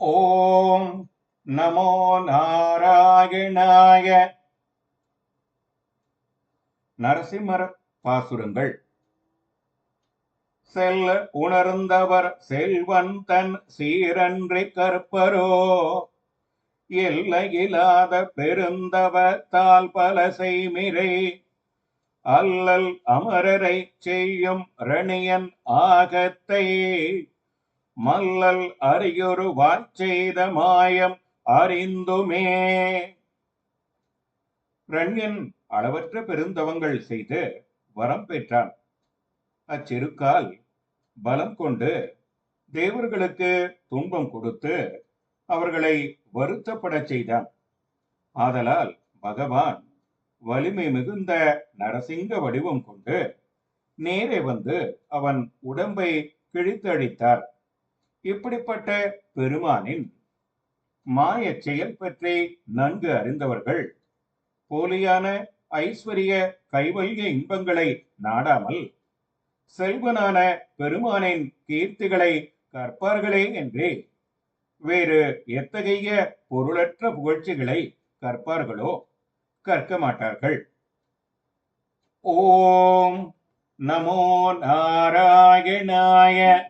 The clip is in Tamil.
ஓம் நமோ நாராயணாய. நரசிம்மர் பாசுரங்கள். செல்ல உணர்ந்தவர் செல்வன் தன் சீரன்றி கற்பரோ, எல்லையிலாத பெருந்தவ தால் பல செய்மிரை, அல்லல் அமரரை செய்யும் ரணியன் ஆகத்தை, மல்லல் அரியொரு வாய்ச்செய்த மாயம் அறிந்துமே. ரண்யன் அளவற்ற பெருந்தவங்கள் செய்து வரம் பெற்றான். அச்சிறுக்கால் பலம் கொண்டு தேவர்களுக்கு துன்பம் கொடுத்து அவர்களை வருத்தப்படச் செய்தான். ஆதலால் பகவான் வலிமை மிகுந்த நரசிங்க வடிவம் கொண்டு நேரே வந்து அவன் உடம்பை கிழித்தழித்தார். இப்படிப்பட்ட பெருமானின் மாயச் செயல் பற்றி நன்கு அறிந்தவர்கள் போலியான ஐஸ்வரிய கைவல்ய இன்பங்களை நாடாமல் செல்வனான பெருமானின் கீர்த்திகளை கற்பார்களே என்றே வேறு எத்தகைய பொருளற்ற புகழ்ச்சிகளை கற்பார்களோ கற்க மாட்டார்கள். ஓம் நமோ நாராயணாய.